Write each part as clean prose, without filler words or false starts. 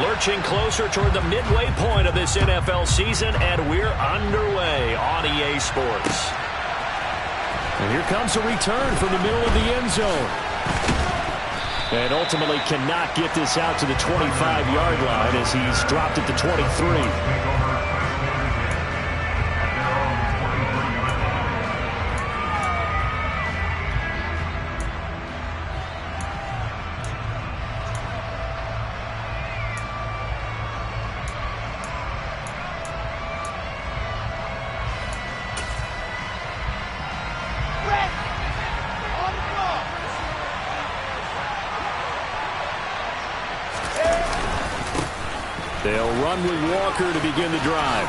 Lurching closer toward the midway point of this NFL season, and we're underway on EA Sports. And here comes a return from the middle of the end zone. And ultimately cannot get this out to the 25-yard line as he's dropped at the 23. They'll run with Walker to begin the drive.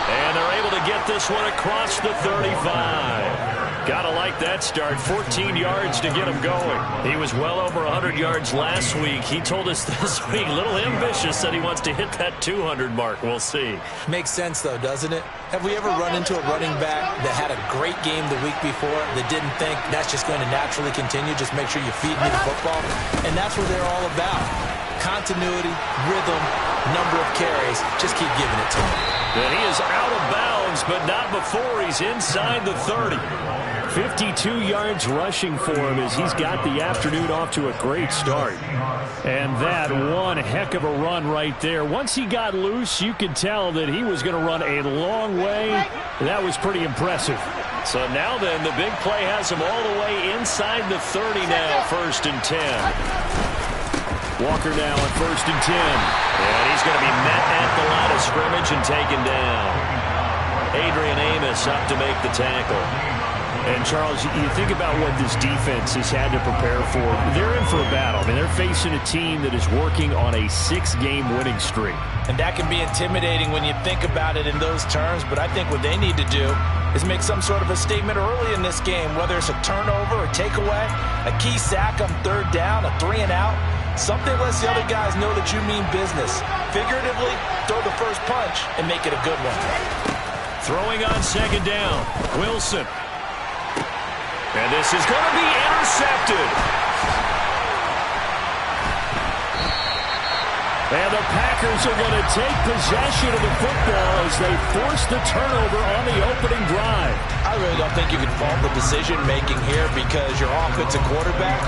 And they're able to get this one across the 35. Gotta like that start. 14 yards to get him going. He was well over 100 yards last week. He told us this week, a little ambitious, that he wants to hit that 200 mark. We'll see. Makes sense, though, doesn't it? Have we ever run into a running back that had a great game the week before that didn't think that's just going to naturally continue? Just make sure you feed me the football. And that's what they're all about. Continuity, rhythm, number of carries. Just keep giving it to him. And he is out of bounds, but not before he's inside the 30. 52 yards rushing for him as he's got the afternoon off to a great start. And that one heck of a run right there. Once he got loose, you could tell that he was going to run a long way. That was pretty impressive. So now then, the big play has him all the way inside the 30 now, 1st and 10. Walker now on 1st and 10. And he's going to be met at the line of scrimmage and taken down. Adrian Amos up to make the tackle. And, Charles, you think about what this defense has had to prepare for. They're in for a battle. I mean, they're facing a team that is working on a 6-game winning streak. And that can be intimidating when you think about it in those terms. But I think what they need to do is make some sort of a statement early in this game, whether it's a turnover or takeaway, a key sack on 3rd down, a 3-and-out. Something lets the other guys know that you mean business. Figuratively, throw the first punch and make it a good one. Throwing on 2nd down, Wilson. And this is going to be intercepted. And the Packers are going to take possession of the football as they force the turnover on the opening drive. I really don't think you can fault the decision-making here because your offensive quarterback,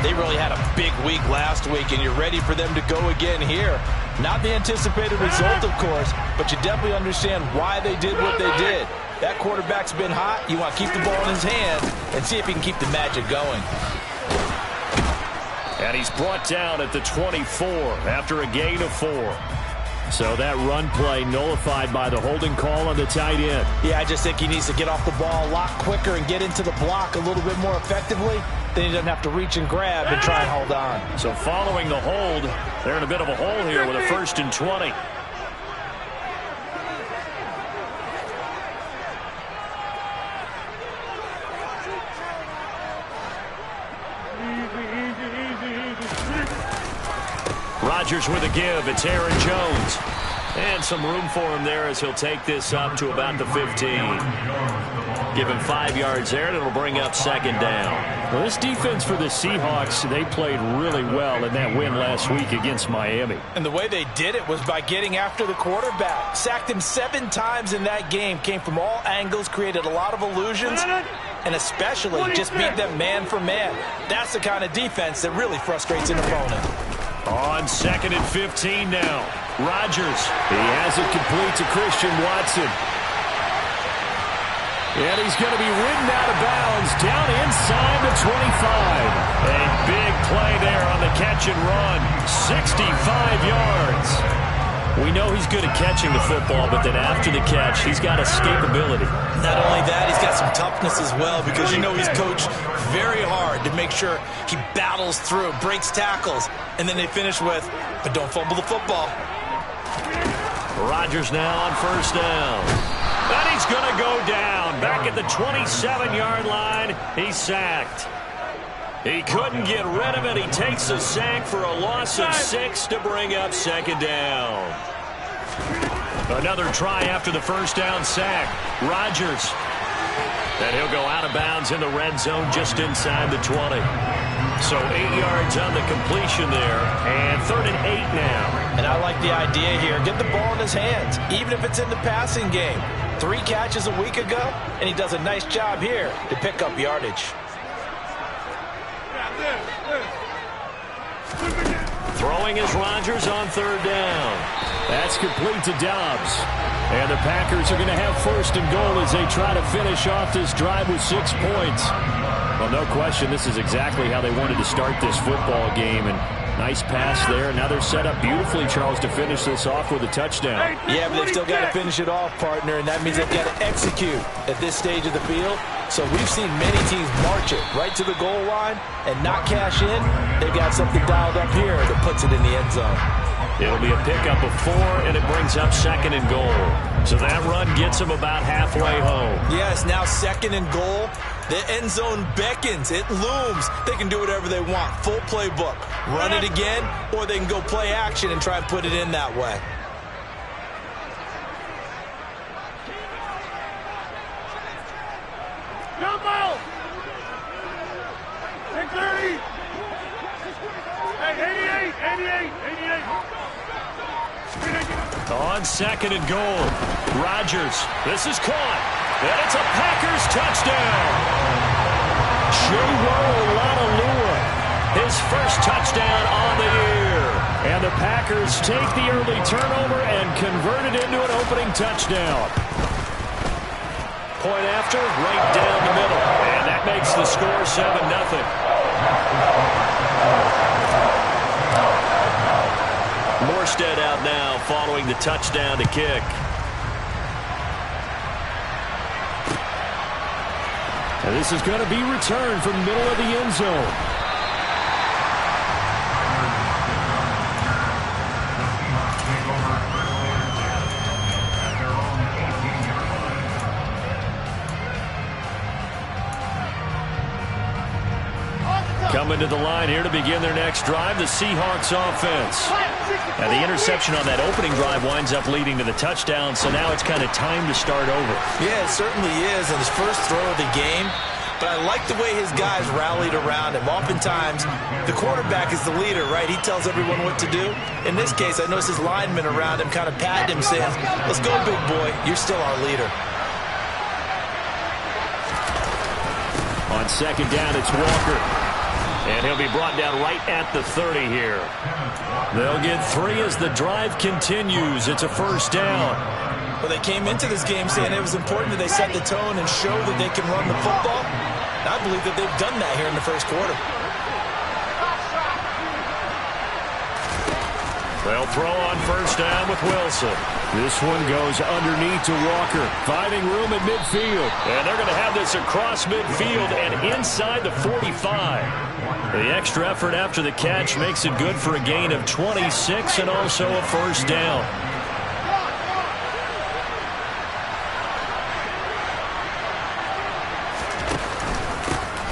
they really had a big week last week, and you're ready for them to go again here. Not the anticipated result, of course, but you definitely understand why they did what they did. That quarterback's been hot. You want to keep the ball in his hand and see if he can keep the magic going. And he's brought down at the 24 after a gain of 4. So that run play nullified by the holding call on the tight end. Yeah, I just think he needs to get off the ball a lot quicker and get into the block a little bit more effectively. Then he doesn't have to reach and grab and try and hold on. So following the hold, they're in a bit of a hole here with a 1st and 20. Rodgers with a give. It's Aaron Jones. And some room for him there as he'll take this up to about the 15. Give him 5 yards there, and it'll bring up 2nd down. Well, this defense for the Seahawks, they played really well in that win last week against Miami. And the way they did it was by getting after the quarterback. Sacked him 7 times in that game. Came from all angles, created a lot of illusions, and especially just beat them man for man. That's the kind of defense that really frustrates an opponent. On 2nd and 15 now. Rodgers. He has it complete to Christian Watson. And he's going to be ridden out of bounds down inside the 25. A big play there on the catch and run. 65 yards. We know he's good at catching the football, but then after the catch, he's got escapability. Not only that, he's got some toughness as well because you know he's coached very hard to make sure he battles through, breaks tackles, and then they finish with, but don't fumble the football. Rodgers now on 1st down. And he's going to go down. Back at the 27-yard line, he's sacked. He couldn't get rid of it. He takes a sack for a loss of 6 to bring up 2nd down. Another try after the 1st down sack. Rodgers. And he'll go out of bounds in the red zone just inside the 20. So 8 yards on the completion there, and 3rd and 8 now. And I like the idea here. Get the ball in his hands, even if it's in the passing game. 3 catches a week ago, and he does a nice job here to pick up yardage. Throwing is Rodgers on 3rd down. That's complete to Dobbs. And the Packers are going to have 1st and goal as they try to finish off this drive with 6 points. Well, no question, this is exactly how they wanted to start this football game. And nice pass there. Now they're set up beautifully, Charles, to finish this off with a touchdown. Yeah, but they've still got to finish it off, partner, and that means they've got to execute at this stage of the field. So we've seen many teams march it right to the goal line and not cash in. They've got something dialed up here that puts it in the end zone. It'll be a pickup of 4, and it brings up 2nd and goal. So that run gets them about halfway home. Yes, now 2nd and goal. The end zone beckons. It looms. They can do whatever they want. Full playbook. Run it again, or they can go play action and try and put it in that way. Jumbo! 630! Hey, 88! On 2nd and goal, Rodgers. This is caught, and it's a Packers touchdown. J.W. his first touchdown on the year. And the Packers take the early turnover and convert it into an opening touchdown. Point after, right down the middle. And that makes the score 7-0. Morstead out now following the touchdown to kick. And this is going to be returned from the middle of the end zone. Coming to the line here to begin their next drive, the Seahawks offense. Now, the interception on that opening drive winds up leading to the touchdown, so now it's kind of time to start over. Yeah, it certainly is, and his first throw of the game. But I like the way his guys rallied around him. Oftentimes, the quarterback is the leader, right? He tells everyone what to do. In this case, I noticed his linemen around him kind of patting him, saying, "Let's go, big boy. You're still our leader." On 2nd down, it's Walker. And he'll be brought down right at the 30 here. They'll get 3 as the drive continues. It's a 1st down. Well, they came into this game saying it was important that they set the tone and show that they can run the football. And I believe that they've done that here in the first quarter. They'll throw on 1st down with Wilson. This one goes underneath to Walker, finding room at midfield. And they're going to have this across midfield and inside the 45. The extra effort after the catch makes it good for a gain of 26 and also a 1st down.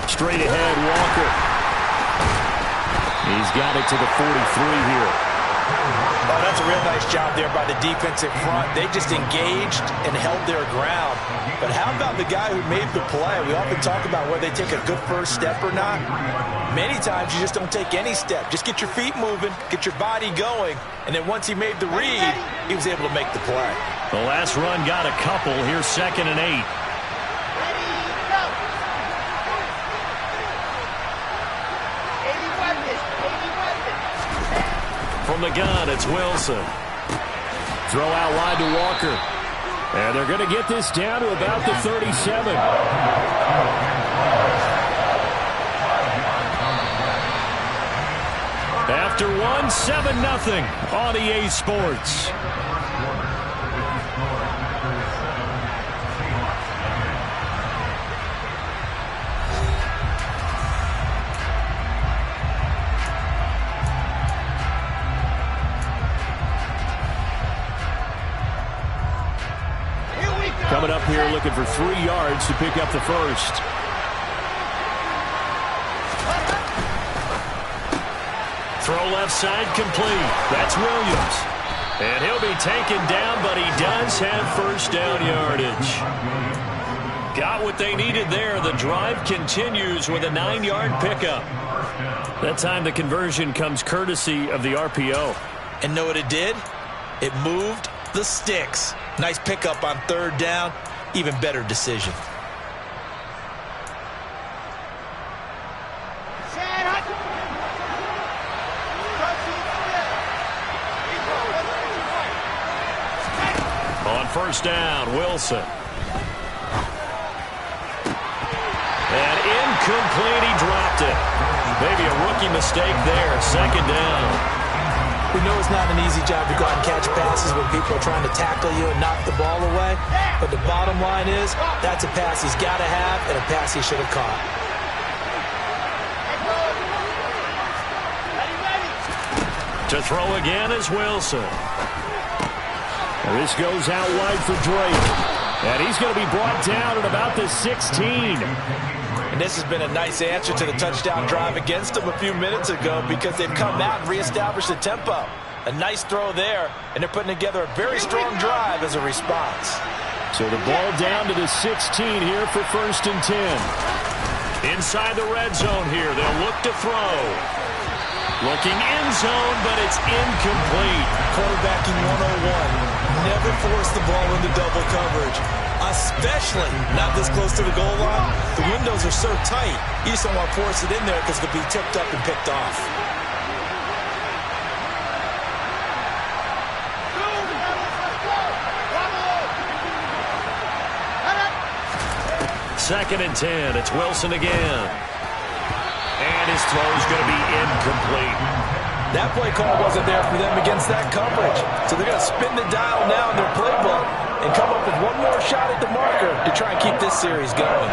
Straight ahead, Walker. He's got it to the 43 here. Oh, that's a real nice job there by the defensive front. They just engaged and held their ground. But how about the guy who made the play? We often talk about whether they take a good first step or not. Many times you just don't take any step. Just get your feet moving, get your body going, and then once he made the read, he was able to make the play. The last run got a couple. Here's 2nd and 8. From the gun, it's Wilson. Throw out wide to Walker. And they're going to get this down to about the 37. After 1, 7-0 on EA Sports. Coming up here looking for 3 yards to pick up the 1st. Throw left side complete. That's Williams. And he'll be taken down, but he does have 1st down yardage. Got what they needed there. The drive continues with a 9-yard pickup. That time the conversion comes courtesy of the RPO. And know what it did? It moved the sticks. Nice pickup on 3rd down. Even better decision. On 1st down, Wilson. And incomplete, he dropped it. Maybe a rookie mistake there. 2nd down. We know it's not an easy job to go out and catch passes when people are trying to tackle you and knock the ball away. But the bottom line is, that's a pass he's got to have and a pass he should have caught. To throw again is Wilson. This goes out wide for Drake. And he's going to be brought down at about the 16. And this has been a nice answer to the touchdown drive against them a few minutes ago because they've come out and reestablished the tempo. A nice throw there, and they're putting together a very strong drive as a response. So the ball down to the 16 here for 1st and 10. Inside the red zone here, they'll look to throw. Looking end zone, but it's incomplete. Quarterbacking 101. Never force the ball into double coverage, especially not this close to the goal line. The windows are so tight, you just don't want to force it in there because it could be tipped up and picked off. Second and 10, it's Wilson again. And his throw's going to be incomplete. That play call wasn't there for them against that coverage. So they're going to spin the dial now in their playbook and come up with one more shot at the marker to try and keep this series going.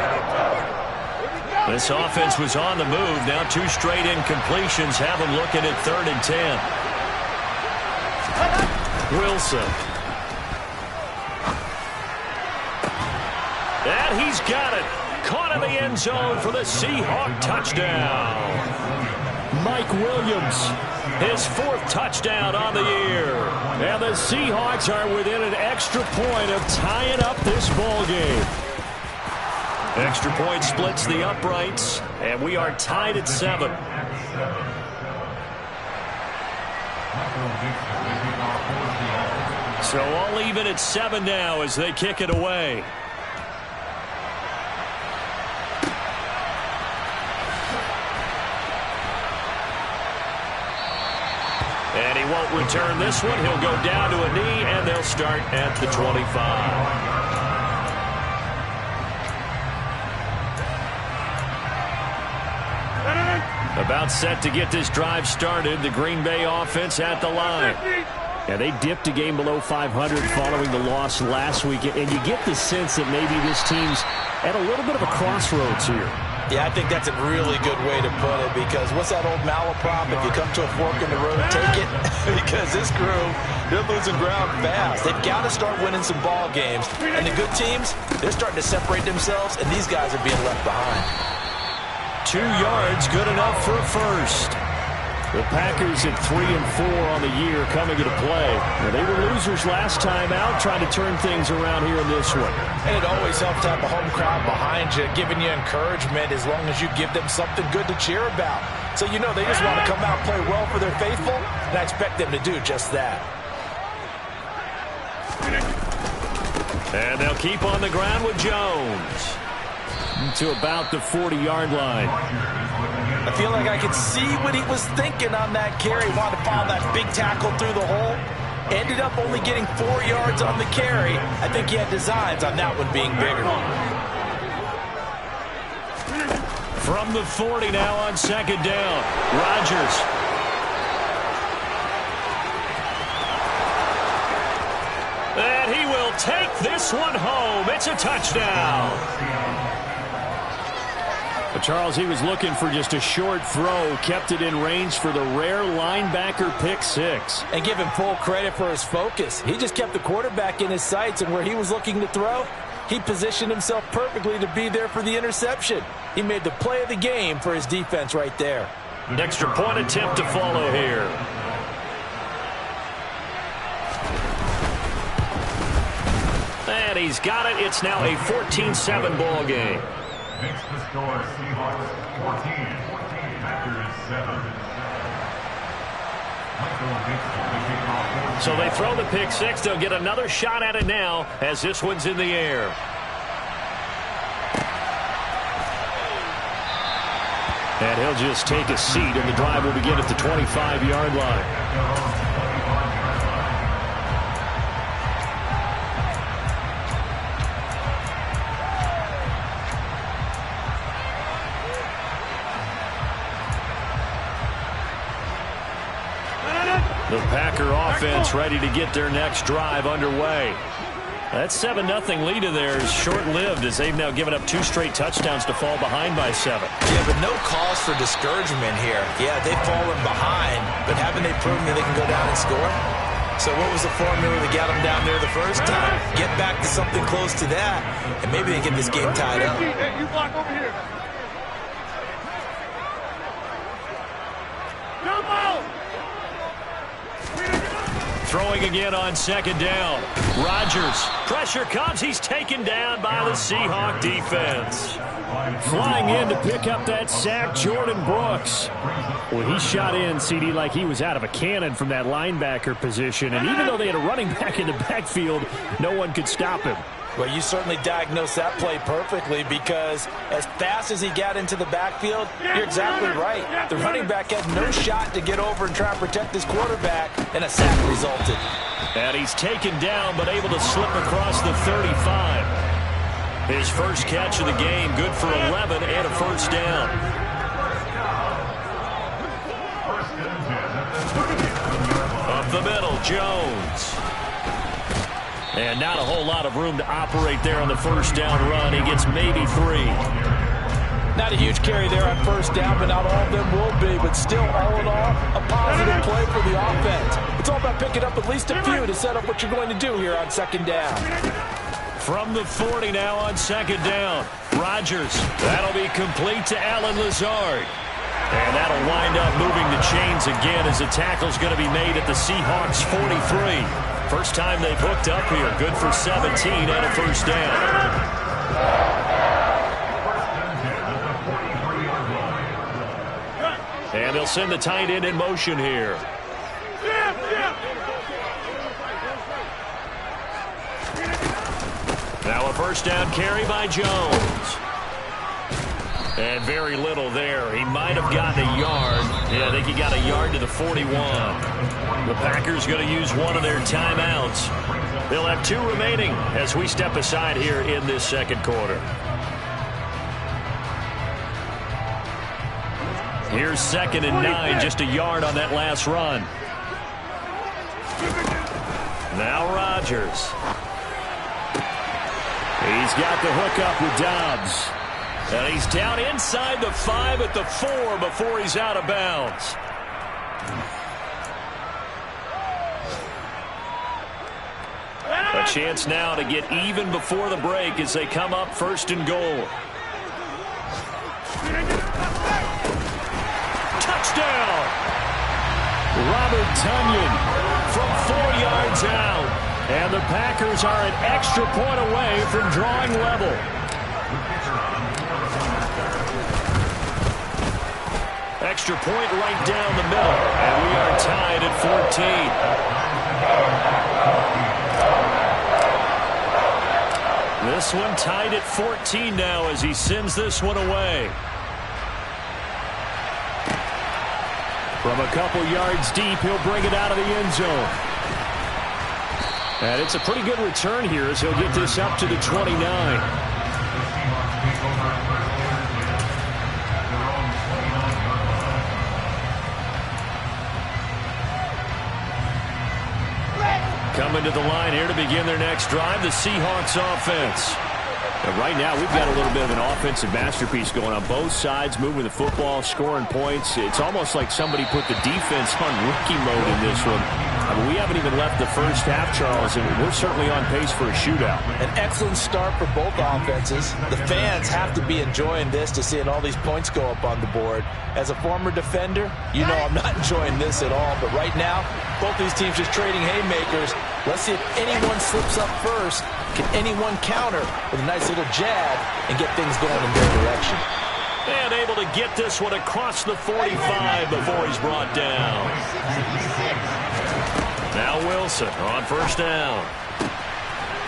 This offense was on the move. Now 2 straight incompletions have them looking at 3rd and 10. Wilson. And he's got it. Caught in the end zone for the Seahawk touchdown. Mike Williams. His 4th touchdown on the year. And the Seahawks are within an extra point of tying up this ball game. Extra point splits the uprights, and we are tied at 7. So all even at 7 now as they kick it away. And he won't return this one. He'll go down to a knee, and they'll start at the 25. About set to get this drive started. The Green Bay offense at the line. Yeah, they dipped a game below 500 following the loss last week. And you get the sense that maybe this team's at a little bit of a crossroads here. Yeah, I think that's a really good way to put it because what's that old malaprop? If you come to a fork in the road, take it. Because this crew, they're losing ground fast. They've got to start winning some ball games. And the good teams, they're starting to separate themselves, and these guys are being left behind. 2 yards, good enough for a first. The Packers at 3-4 on the year coming into play. Well, they were losers last time out, trying to turn things around here in this one. And it always helps to have a home crowd behind you, giving you encouragement as long as you give them something good to cheer about. So you know they just want to come out and play well for their faithful, and I expect them to do just that. And they'll keep on the ground with Jones. To about the 40-yard line. I feel like I could see what he was thinking on that carry. Wanted to follow that big tackle through the hole. Ended up only getting 4 yards on the carry. I think he had designs on that one being bigger. From the 40 now on 2nd down. Rodgers. And he will take this one home. It's a touchdown. Charles, he was looking for just a short throw, kept it in range for the rare linebacker pick 6. And give him full credit for his focus. He just kept the quarterback in his sights, and where he was looking to throw, he positioned himself perfectly to be there for the interception. He made the play of the game for his defense right there. An extra point attempt to follow here. And he's got it. It's now a 14-7 ball game. Makes the score Seahawks 14, Packers 7. So they throw the pick six. They'll get another shot at it now as this one's in the air. And he'll just take a seat, and the drive will begin at the 25-yard line. The Packer offense ready to get their next drive underway. That 7-0 lead of theirs is short-lived as they've now given up 2 straight touchdowns to fall behind by 7. Yeah, but no cause for discouragement here. Yeah, they've fallen behind, but haven't they proven that they can go down and score? So what was the formula that got them down there the first time? Get back to something close to that, and maybe they get this game tied up. Hey, you block over here. Jump out! Throwing again on second down. Rodgers. Pressure comes. He's taken down by the Seahawk defense. Flying in to pick up that sack, Jordan Brooks. Well, he shot in, CD, like he was out of a cannon from that linebacker position. And even though they had a running back in the backfield, no one could stop him. Well, you certainly diagnosed that play perfectly because as fast as he got into the backfield, you're exactly right. The running back had no shot to get over and try and protect his quarterback, and a sack resulted. And he's taken down but able to slip across the 35. His first catch of the game, good for 11 and a first down. Up the middle, Jones. And not a whole lot of room to operate there on the first down run. He gets maybe 3. Not a huge carry there on first down, but not all of them will be. But still, all in all, a positive play for the offense. It's all about picking up at least a few to set up what you're going to do here on second down. From the 40 now on second down. Rodgers. That'll be complete to Allen Lazard. And that'll wind up moving the chains again as the tackle's going to be made at the Seahawks 43. First time they've hooked up here. Good for 17 and a first down. And they'll send the tight end in motion here. Now a first down carry by Jones. And very little there. He might have gotten a yard. Yeah, I think he got a yard to the 41. The Packers going to use one of their timeouts. They'll have 2 remaining as we step aside here in this second quarter. Here's 2nd and 9, just a yard on that last run. Now Rodgers. He's got the hookup with Dobbs. And he's down inside the 5 at the 4 before he's out of bounds. A chance now to get even before the break as they come up 1st and goal. Touchdown! Robert Tonyan From 4 yards out. And the Packers are an extra point away from drawing level. Extra point right down the middle. And we are tied at 14. This one tied at 14 now as he sends this one away. From a couple yards deep, he'll bring it out of the end zone. And it's a pretty good return here as he'll get this up to the 29. Coming to the line here to begin their next drive, the Seahawks offense. And right now, we've got a little bit of an offensive masterpiece going on both sides, moving the football, scoring points. It's almost like somebody put the defense on rookie mode in this one. I mean, we haven't even left the first half, Charles, and we're certainly on pace for a shootout. An excellent start for both offenses. The fans have to be enjoying this to seeing all these points go up on the board. As a former defender, you know I'm not enjoying this at all. But right now, both these teams just trading haymakers. Let's see if anyone slips up first. Can anyone counter with a nice little jab and get things going in their direction? And able to get this one across the 45 before he's brought down. Now Wilson on first down.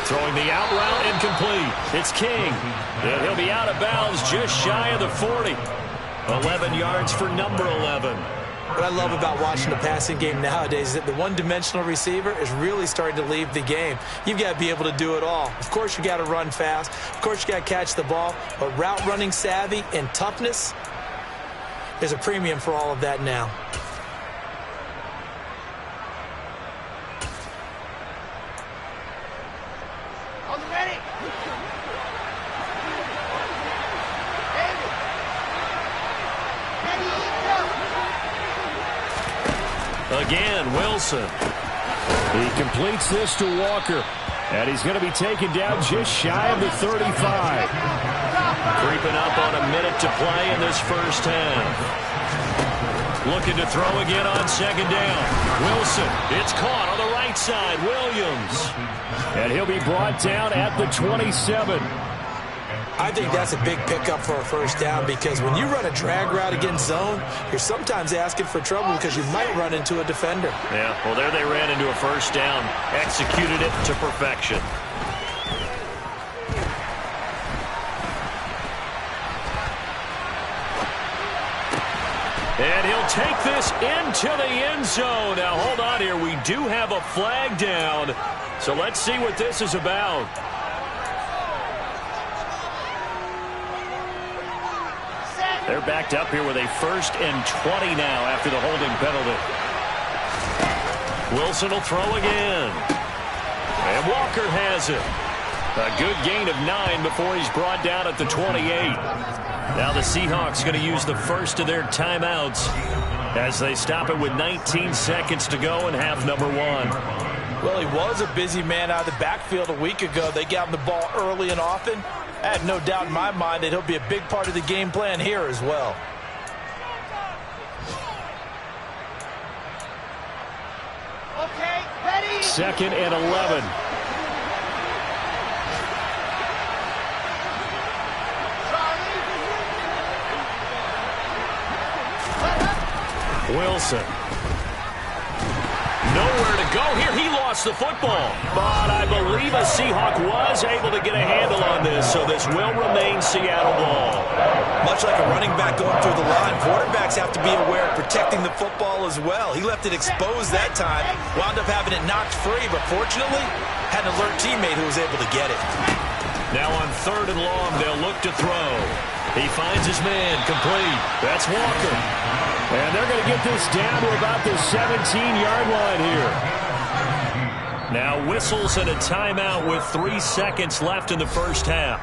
Throwing the out route incomplete. It's King. And he'll be out of bounds just shy of the 40. 11 yards for number 11. What I love about watching the passing game nowadays is that the one-dimensional receiver is really starting to leave the game. You've got to be able to do it all. Of course, you got to run fast. Of course, you got to catch the ball. But route running savvy and toughness, there's a premium for all of that now. Again, Wilson. He completes this to Walker. And he's going to be taken down just shy of the 35. Creeping up on a minute to play in this first half. Looking to throw again on second down. Wilson, it's caught on the right side. Williams. And he'll be brought down at the 27. I think that's a big pickup for a first down because when you run a drag route against zone, you're sometimes asking for trouble because you might run into a defender. Yeah, well, there they ran into a first down. Executed it to perfection. And he'll take this into the end zone. Now, hold on here. We do have a flag down. So let's see what this is about. They're backed up here with a 1st and 20 now after the holding penalty. Wilson will throw again. And Walker has it. A good gain of 9 before he's brought down at the 28. Now the Seahawks going to use the first of their timeouts as they stop it with 19 seconds to go in half number 1. Well, he was a busy man out of the backfield a week ago. They got him the ball early and often. I have no doubt in my mind that he'll be a big part of the game plan here as well. Okay, ready? 2nd and 11. Wilson. Nowhere to go here. He lost the football. But I believe a Seahawk was able to get a handle on this, so this will remain Seattle ball. Much like a running back going through the line, quarterbacks have to be aware of protecting the football as well. He left it exposed that time, wound up having it knocked free, but fortunately had an alert teammate who was able to get it. Now on 3rd and long, they'll look to throw. He finds his man, complete. That's Walker. And they're going to get this down to about the 17-yard line here. Now whistles and a timeout with 3 seconds left in the first half.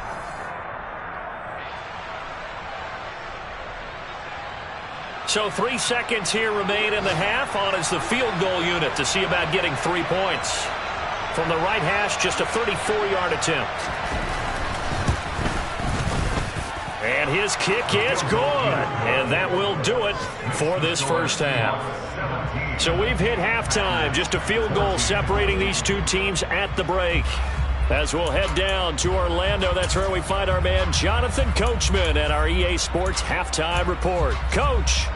So 3 seconds here remain in the half. On is the field goal unit to see about getting 3 points. From the right hash, just a 34-yard attempt. And his kick is good. And that will do it for this first half. So we've hit halftime. Just a field goal separating these two teams at the break. As we'll head down to Orlando, that's where we find our man Jonathan Coachman at our EA Sports Halftime Report. Coach.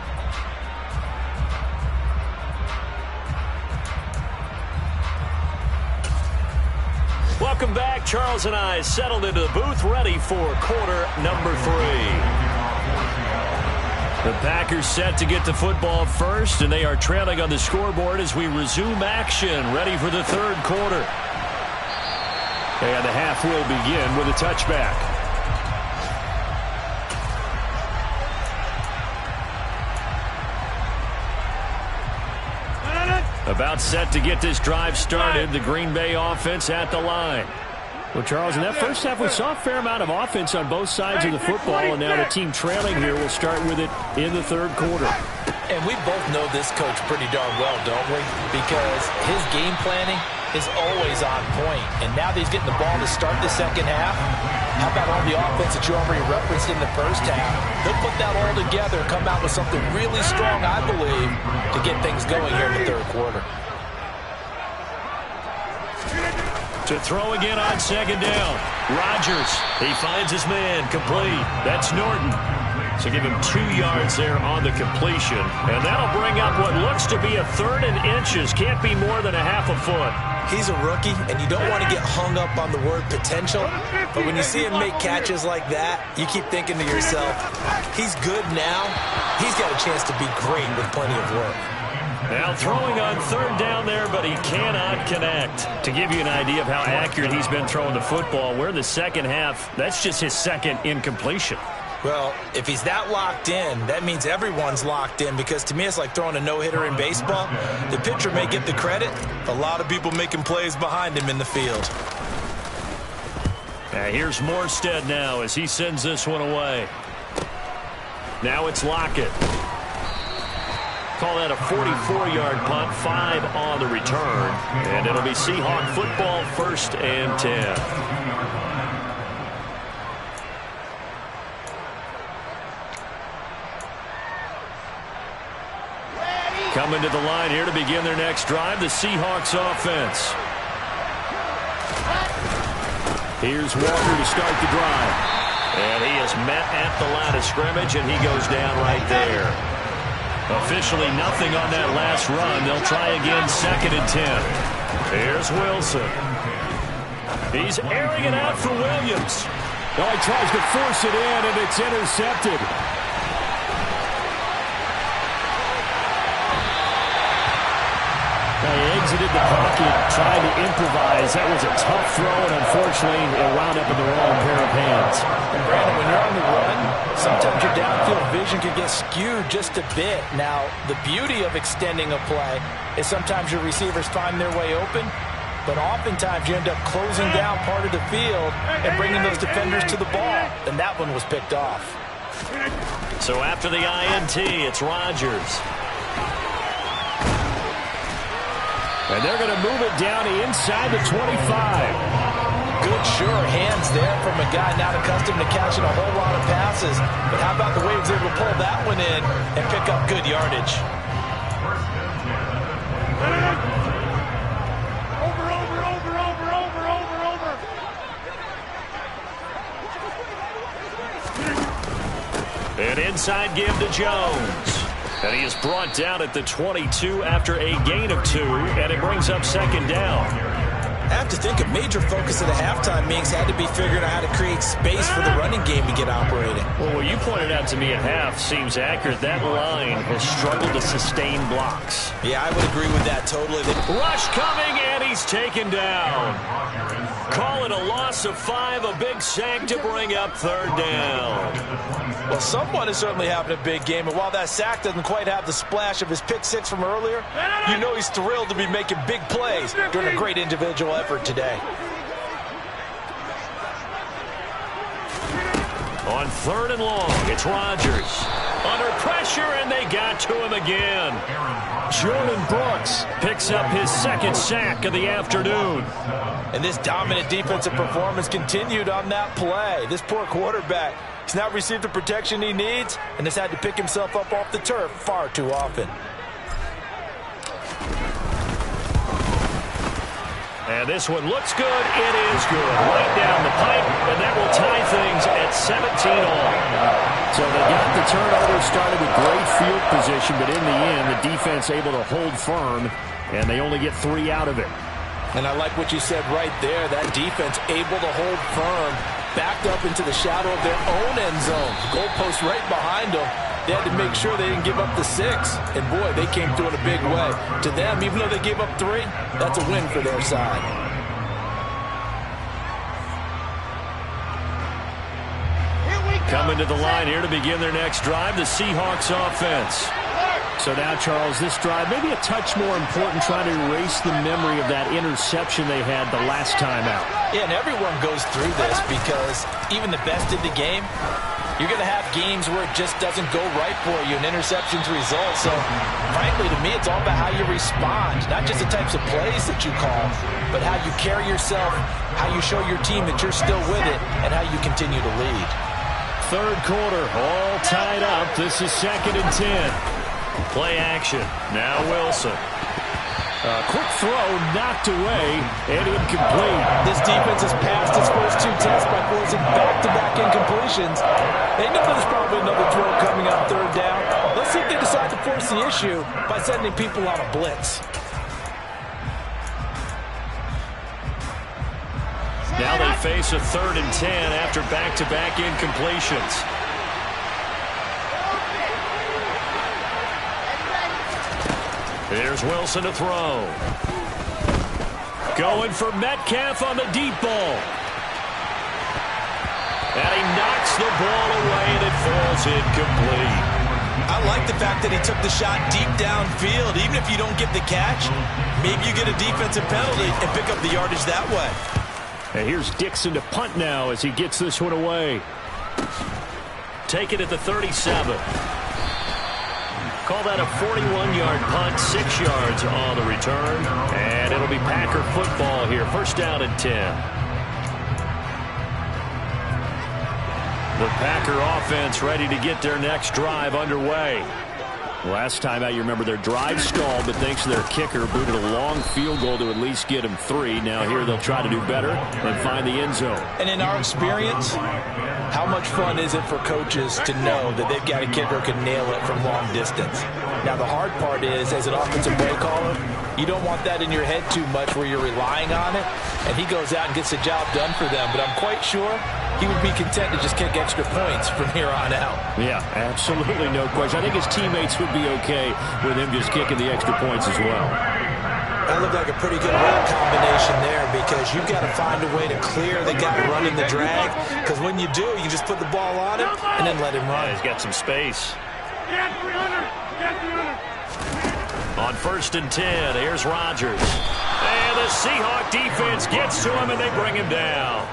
Welcome back. Charles and I settled into the booth, ready for quarter number 3. The Packers set to get the football first, and they are trailing on the scoreboard as we resume action, ready for the 3rd quarter. And the half will begin with a touchback. About set to get this drive started. The Green Bay offense at the line. Well, Charles, in that first half, we saw a fair amount of offense on both sides of the football, and now the team trailing here will start with it in the third quarter. And we both know this coach pretty darn well, don't we? Because his game planning is always on point. And now that he's getting the ball to start the second half, how about all the offense that you already referenced in the first half? He'll put that all together and come out with something really strong, I believe, to get things going here in the third quarter. To throw again on second down. Rodgers, he finds his man, complete. That's Norton. So give him 2 yards there on the completion. And that'll bring up what looks to be a 3rd and inches. Can't be more than a half a foot. He's a rookie, and you don't want to get hung up on the word potential. But when you see him make catches like that, you keep thinking to yourself, he's good now. He's got a chance to be great with plenty of work. Now throwing on 3rd down there, but he cannot connect. To give you an idea of how accurate he's been throwing the football, we're in the second half. That's just his 2nd incompletion. Well, if he's that locked in, that means everyone's locked in, because to me it's like throwing a no-hitter in baseball. The pitcher may get the credit, a lot of people making plays behind him in the field. Here's Morstead now as he sends this one away. Now it's Lockett. Call that a 44-yard punt, 5 on the return. And it'll be Seahawk football, 1st and 10. Coming to the line here to begin their next drive, the Seahawks offense. Here's Walker to start the drive. And he is met at the line of scrimmage, and he goes down right there. Officially nothing on that last run. They'll try again, 2nd and 10. Here's Wilson. He's airing it out for Williams. Oh, he tries to force it in, and it's intercepted. He exited the pocket, trying to improvise. That was a tough throw, and unfortunately, it wound up in the wrong pair of hands. And Brandon, when you're on the run, sometimes your downfield vision can get skewed just a bit. Now, the beauty of extending a play is sometimes your receivers find their way open, but oftentimes you end up closing down part of the field and bringing those defenders to the ball, and that one was picked off. So after the INT, it's Rodgers. And they're going to move it down inside the 25. Good, sure hands there from a guy not accustomed to catching a whole lot of passes. But how about the way he was able to pull that one in and pick up good yardage? An inside give to Jones. And he is brought down at the 22 after a gain of 2, and it brings up 2nd down. I have to think a major focus of the halftime meetings had to be figuring out how to create space for the running game to get operating. Well, what you pointed out to me at half seems accurate. That line has struggled to sustain blocks. Yeah, I would agree with that totally. Rush coming, and he's taken down. Call it a loss of 5, a big sack to bring up 3rd down. Well, someone is certainly having a big game, and while that sack doesn't quite have the splash of his pick 6 from earlier, you know he's thrilled to be making big plays during a great individual effort today. On 3rd and long, it's Rodgers. Under pressure, and they got to him again. Jordan Brooks picks up his 2nd sack of the afternoon. And this dominant defensive performance continued on that play. This poor quarterback, he's not received the protection he needs and has had to pick himself up off the turf far too often. And this one looks good. It is good. Right down the pipe, and that will tie things at 17 all. So they got the turnover started with great field position, but in the end, the defense able to hold firm, and they only get 3 out of it. And I like what you said right there. That defense able to hold firm, backed up into the shadow of their own end zone. Goalpost right behind them. They had to make sure they didn't give up the 6. And, boy, they came through in a big way. To them, even though they gave up 3, that's a win for their side. Coming to the line here to begin their next drive, the Seahawks offense. So now, Charles, this drive, maybe a touch more important, trying to erase the memory of that interception they had the last time out. Yeah, and everyone goes through this because even the best in the game, you're going to have games where it just doesn't go right for you, and interceptions result. So, frankly, to me, it's all about how you respond, not just the types of plays that you call, but how you carry yourself, how you show your team that you're still with it, and how you continue to lead. Third quarter, all tied up. This is 2nd and 10. Play action. Now Wilson. Quick throw, knocked away, and incomplete. This defense has passed its first 2 tests by forcing back-to-back incompletions. They know there's probably another throw coming on 3rd down. Let's see if they decide to force the issue by sending people on a blitz. Now they face a 3rd and 10 after back-to-back incompletions. Here's Wilson to throw. Going for Metcalf on the deep ball. And he knocks the ball away, and it falls incomplete. I like the fact that he took the shot deep downfield. Even if you don't get the catch, maybe you get a defensive penalty and pick up the yardage that way. And here's Dixon to punt now as he gets this one away. Take it at the 37. Call that a 41-yard punt, 6 yards on the return. And it'll be Packer football here. 1st down and 10. The Packer offense ready to get their next drive underway. Last time out, you remember their drive stalled, but thanks to their kicker, booted a long field goal to at least get them 3. Now here they'll try to do better and find the end zone. And in our experience, how much fun is it for coaches to know that they've got a kicker who can nail it from long distance? Now, the hard part is, as an offensive play caller, you don't want that in your head too much where you're relying on it, and he goes out and gets the job done for them. But I'm quite sure he would be content to just kick extra points from here on out. Yeah, absolutely no question. I think his teammates would be okay with him just kicking the extra points as well. That looked like a pretty good route combination there because you've got to find a way to clear the guy running the drag, because when you do, you just put the ball on him and then let him run. Yeah, he's got some space. On 1st and 10, here's Rodgers. And the Seahawk defense gets to him, and they bring him down.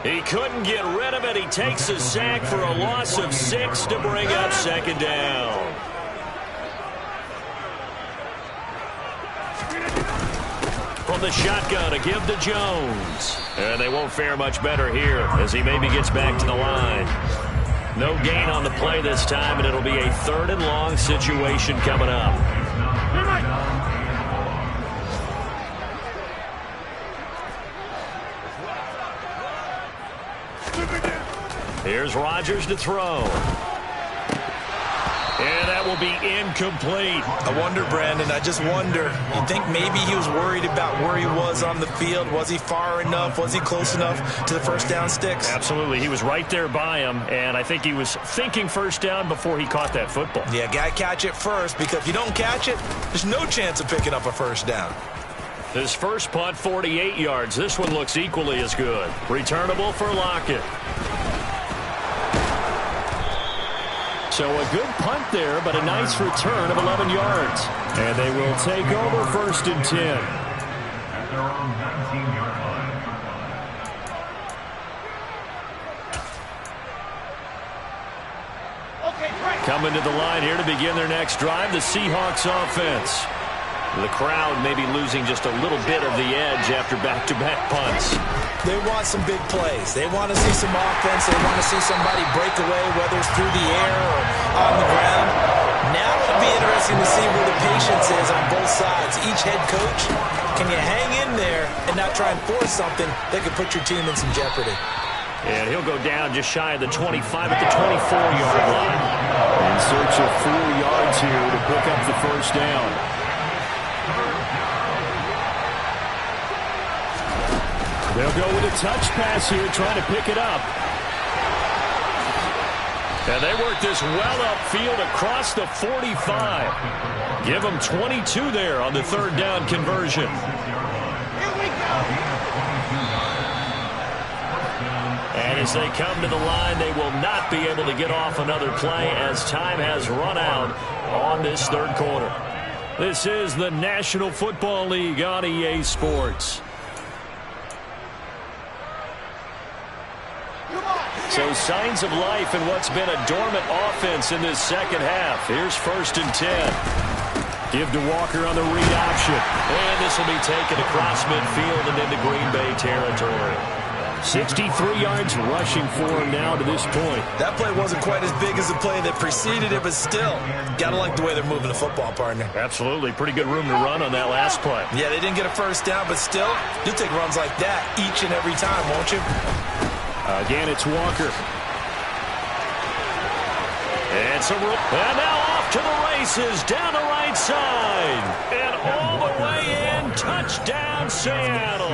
He couldn't get rid of it. He takes a sack for a loss of 6 to bring up 2nd down. From the shotgun to give to Jones. And they won't fare much better here as he maybe gets back to the line. No gain on the play this time, and it'll be a 3rd and long situation coming up. Here's Rodgers to throw. And that will be incomplete. I wonder, Brandon, I just wonder. You think maybe he was worried about where he was on the field? Was he far enough? Was he close enough to the 1st down sticks? Absolutely. He was right there by him, and I think he was thinking 1st down before he caught that football. Yeah, got to catch it first, because if you don't catch it, there's no chance of picking up a 1st down. His first punt, 48 yards. This one looks equally as good. Returnable for Lockett. So a good punt there, but a nice return of 11 yards. And they will take over 1st and 10. At their own 19-yard line. Coming to the line here to begin their next drive, the Seahawks offense. The crowd may be losing just a little bit of the edge after back-to-back punts. They want some big plays. They want to see some offense. They want to see somebody break away, whether it's through the air or on the ground. Now it'll be interesting to see where the patience is on both sides. Each head coach, can you hang in there and not try and force something that could put your team in some jeopardy? And he'll go down just shy of the 25 at the 24-yard line. In search of 4 yards here to pick up the 1st down. They'll go with a touch pass here, trying to pick it up. And they work this well upfield across the 45. Give them 22 there on the 3rd down conversion. Here we go. And as they come to the line, they will not be able to get off another play as time has run out on this third quarter. This is the National Football League on EA Sports. So signs of life in what's been a dormant offense in this second half. Here's 1st and 10. Give to Walker on the read option. And this will be taken across midfield and into Green Bay territory. 63 yards rushing for him now to this point. That play wasn't quite as big as the play that preceded it, but still, gotta like the way they're moving the football, partner. Absolutely. Pretty good room to run on that last play. Yeah, they didn't get a first down, but still, you'll take runs like that each and every time, won't you? Again, it's Walker. And now off to the races down the right side. And all the way in. Touchdown, Seattle.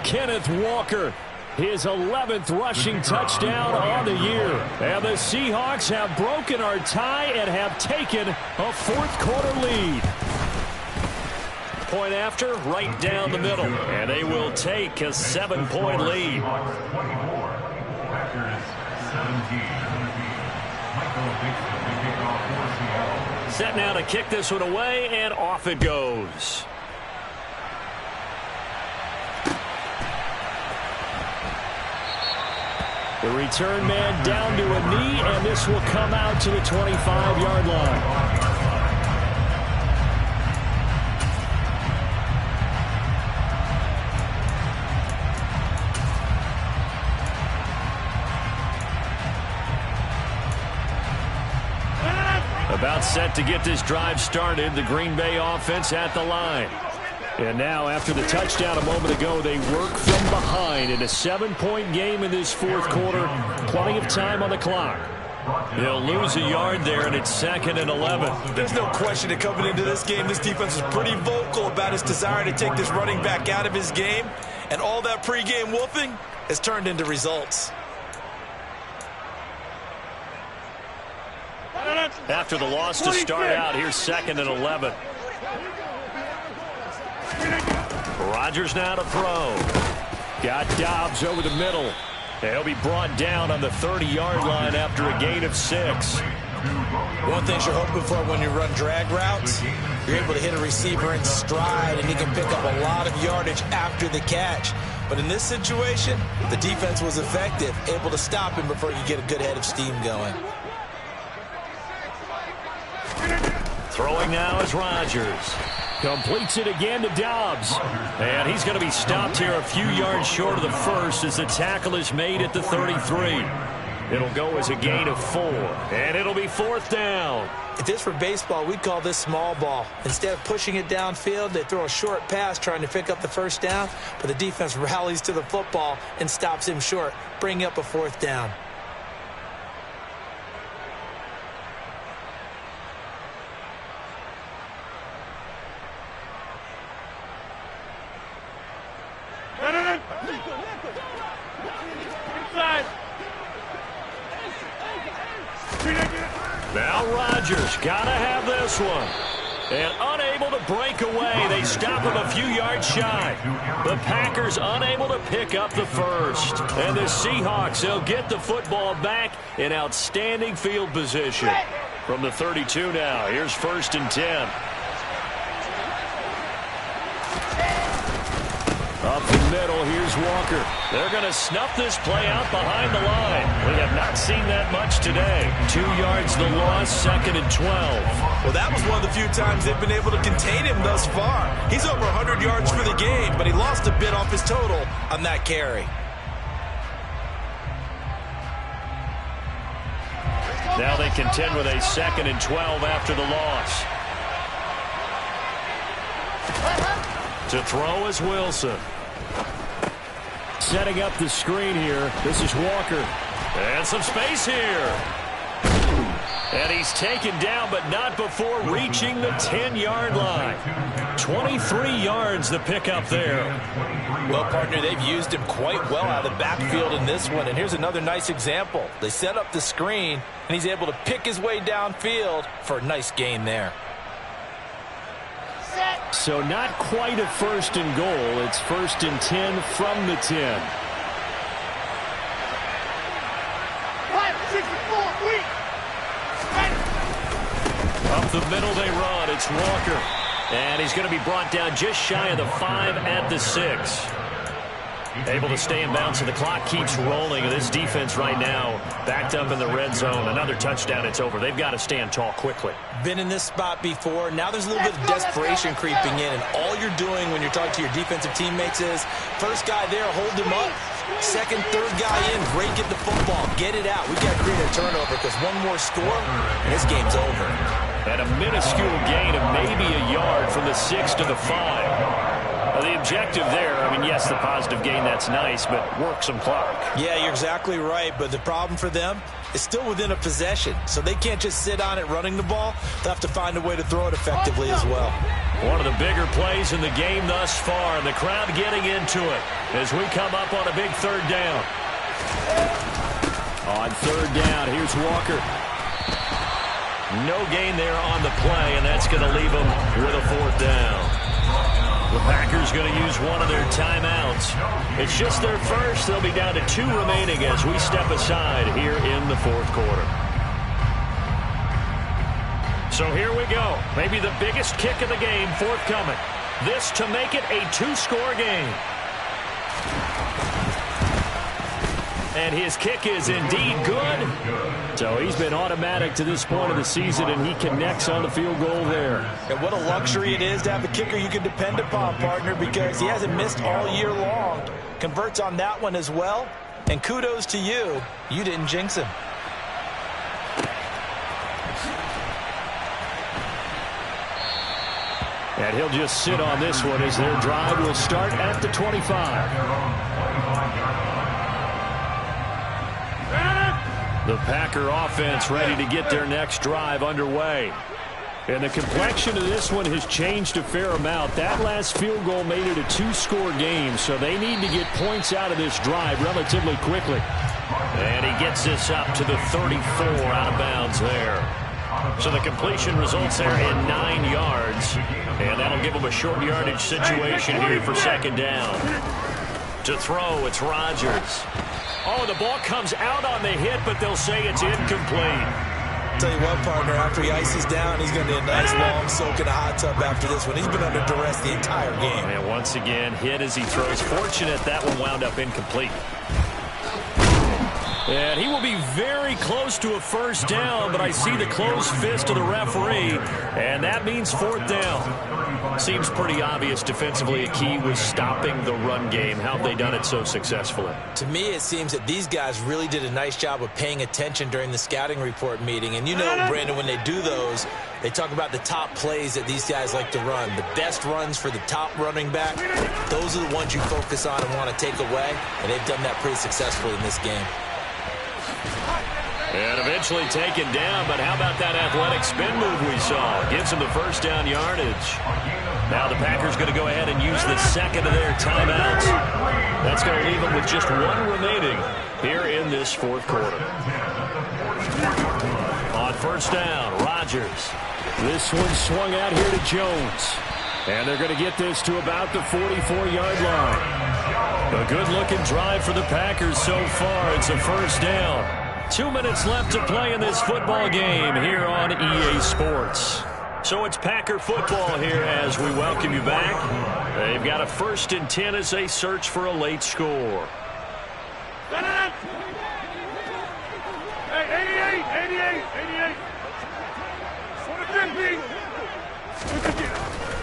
Kenneth Walker, his 11th rushing touchdown on the year. And the Seahawks have broken our tie and have taken a fourth-quarter lead. Point after, right down the middle. And they will take a 7-point lead. Set now to kick this one away, and off it goes. The return man down to a knee, and this will come out to the 25-yard line. About set to get this drive started, the Green Bay offense at the line. And now, after the touchdown a moment ago, they work from behind in a 7-point game in this fourth quarter. Plenty of time on the clock. He'll lose a yard there, and it's 2nd and 11. There's no question that coming into this game, this defense is pretty vocal about his desire to take this running back out of his game. And all that pregame wolfing has turned into results. After the loss to start out, here's 2nd and 11. Rodgers now to throw. Got Dobbs over the middle. He'll be brought down on the 30-yard line after a gain of 6. One thing you're hoping for when you run drag routes, you're able to hit a receiver in stride, and he can pick up a lot of yardage after the catch. But in this situation, the defense was effective, able to stop him before you get a good head of steam going. Throwing now is Rodgers. Completes it again to Dobbs. And he's going to be stopped here a few yards short of the first as the tackle is made at the 33. It'll go as a gain of 4. And it'll be 4th down. If this were baseball, we'd call this small ball. Instead of pushing it downfield, they throw a short pass trying to pick up the first down, but the defense rallies to the football and stops him short, bringing up a 4th down. Now Rodgers got to have this one. And unable to break away. They stop him a few yards shy. The Packers unable to pick up the first. And the Seahawks, they'll get the football back in outstanding field position. From the 32 now, here's 1st and 10. Up the middle, here's Walker. They're going to snuff this play out behind the line. We have not seen that much today. 2 yards the loss, 2nd and 12. Well, that was one of the few times they've been able to contain him thus far. He's over 100 yards for the game, but he lost a bit off his total on that carry. Now they contend with a 2nd and 12 after the loss. To throw is Wilson. Setting up the screen here. This is Walker. And some space here. And he's taken down, but not before reaching the 10-yard line. 23 yards the pickup there. Well, partner, they've used him quite well out of the backfield in this one. And here's another nice example. They set up the screen, and he's able to pick his way downfield for a nice gain there. So not quite a 1st and goal. It's 1st and 10 from the 10. Up the middle they run. It's Walker. And he's going to be brought down just shy of the 5 at the 6. Able to stay in bounds, so the clock keeps rolling. And this defense right now backed up in the red zone. Another touchdown, it's over. They've got to stand tall quickly. Been in this spot before. Now there's a little bit of desperation creeping in. And all you're doing when you're talking to your defensive teammates is, first guy there, hold him up. Second, third guy in, great, get the football. Get it out. We've got to create a turnover because one more score, and this game's over. And a minuscule gain of maybe a yard from the 6 to the 5. The objective there, I mean, yes, the positive gain, that's nice, but work some clock. Yeah, you're exactly right, but the problem for them is still within a possession, so they can't just sit on it running the ball. They'll have to find a way to throw it effectively as well. One of the bigger plays in the game thus far, and the crowd getting into it as we come up on a big third down. On third down, here's Walker. No gain there on the play, and that's going to leave them with a 4th down. The Packers going to use one of their timeouts. It's just their first. They'll be down to 2 remaining as we step aside here in the 4th quarter. So here we go. Maybe the biggest kick of the game forthcoming. This to make it a 2-score game. And his kick is indeed good. So he's been automatic to this point of the season, and he connects on the field goal there. And what a luxury it is to have a kicker you can depend upon, partner, because he hasn't missed all year long. Converts on that one as well. And kudos to you. You didn't jinx him. And he'll just sit on this one as their drive will start at the 25. The Packer offense ready to get their next drive underway. And the complexion of this one has changed a fair amount. That last field goal made it a 2-score game, so they need to get points out of this drive relatively quickly. And he gets this up to the 34, out of bounds there. So the completion results there in 9 yards. And that'll give them a short yardage situation here for 2nd down. To throw, it's Rodgers. Oh, the ball comes out on the hit, but they'll say it's incomplete. Tell you what, partner, after he ices down, he's going to need a nice long soak in a hot tub after this one. He's been under duress the entire game. And once again, hit as he throws. Fortunate that one wound up incomplete. And he will be very close to a 1st down, but I see the closed fist of the referee, and that means 4th down. Seems pretty obvious defensively a key was stopping the run game. How have they done it so successfully? To me, it seems that these guys really did a nice job of paying attention during the scouting report meeting. And you know, Brandon, when they do those, they talk about the top plays that these guys like to run. The best runs for the top running back, those are the ones you focus on and want to take away. And they've done that pretty successfully in this game. And eventually taken down, but how about that athletic spin move we saw? Gives him the 1st down yardage. Now the Packers going to go ahead and use the 2nd of their timeouts. That's going to leave them with just 1 remaining here in this 4th quarter. On 1st down, Rodgers. This one swung out here to Jones. And they're going to get this to about the 44-yard line. A good-looking drive for the Packers so far. It's a 1st down. 2 minutes left to play in this football game here on EA Sports. So it's Packer football here as we welcome you back. They've got a 1st and 10 as they search for a late score. Hey, 88.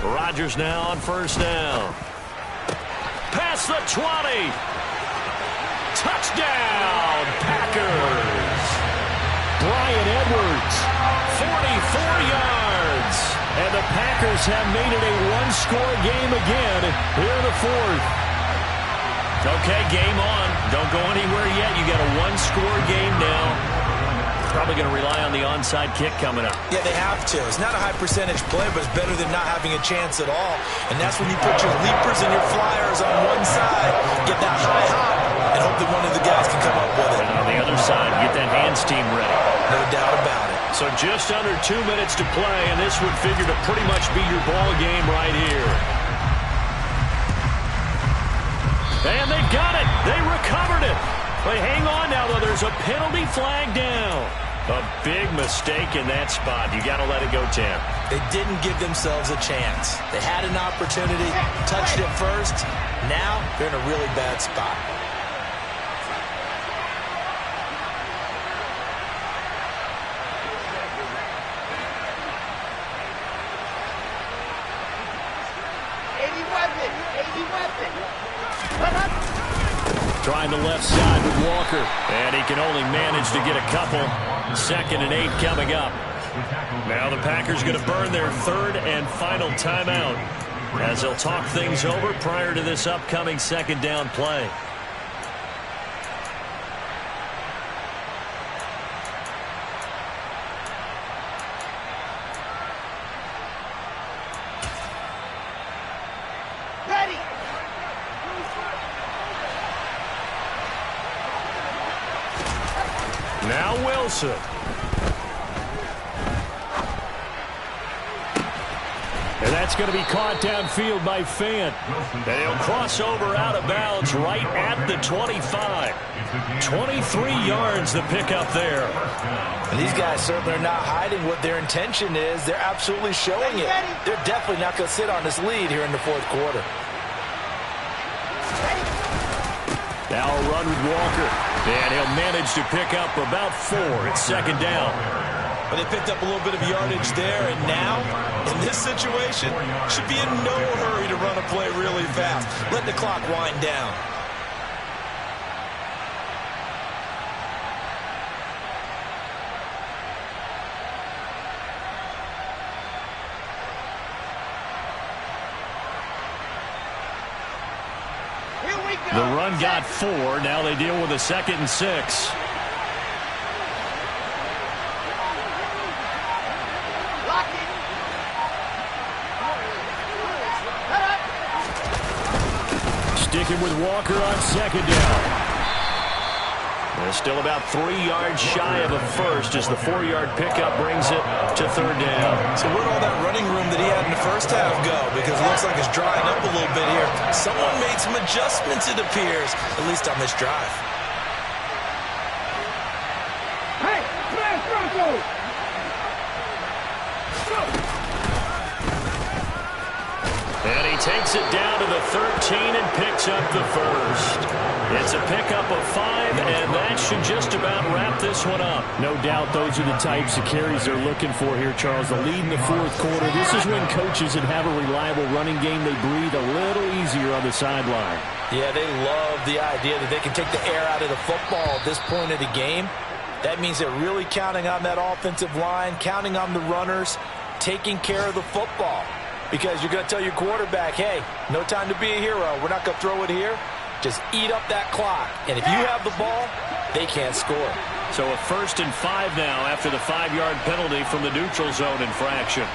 Rodgers now on 1st down. Past the 20. Touchdown, Packers. Brian Edwards, 44 yards. And the Packers have made it a 1-score game again here in the 4th. Okay, game on. Don't go anywhere yet. You got a 1-score game now. Probably going to rely on the onside kick coming up. Yeah, they have to. It's not a high percentage play, but it's better than not having a chance at all. And that's when you put your leapers and your flyers on one side, get that high hop, and hope that one of the guys can come up with it. And on the other side, get that hands team ready. No doubt about it. So just under 2 minutes to play, and this would figure to pretty much be your ball game right here. And they've got it. They recovered it. But hang on now, though. There's a penalty flag down. A big mistake in that spot. You got to let it go, Tam. They didn't give themselves a chance. They had an opportunity, touched it first. Now they're in a really bad spot. Trying the left side with Walker. And he can only manage to get a couple. 2nd and 8 coming up. Now the Packers going to burn their 3rd and final timeout as they'll talk things over prior to this upcoming 2nd down play. Now Wilson. And that's going to be caught downfield by Fant. And he'll cross over out of bounds right at the 25. 23 yards the pickup there. And these guys certainly are not hiding what their intention is. They're absolutely showing it. They're definitely not going to sit on this lead here in the 4th quarter. Now a run with Walker. And he'll manage to pick up about 4 at 2nd down. But they picked up a little bit of yardage there, and now, in this situation, should be in no hurry to run a play really fast. Let the clock wind down. The run got 4. Now they deal with a 2nd and 6. Sticking with Walker on 2nd down. They're still about 3 yards shy of a first as the 4-yard pickup brings it to 3rd down. So where'd all that running room that he had in the first half go? Because it looks like it's drying up a little bit here. Someone made some adjustments, it appears, at least on this drive. Hey, flash Broncos! And he takes it down to the 13 and picks up the first. It's a pickup of 5, and that should just about wrap this one up. No doubt those are the types of carries they're looking for here, Charles. The lead in the 4th quarter. This is when coaches that have a reliable running game, they breathe a little easier on the sideline. Yeah, they love the idea that they can take the air out of the football at this point of the game. That means they're really counting on that offensive line, counting on the runners, taking care of the football. Because you're going to tell your quarterback, hey, no time to be a hero. We're not going to throw it here. Just eat up that clock. And if you have the ball, they can't score. So a 1st and 5 now after the 5-yard penalty from the neutral zone infraction.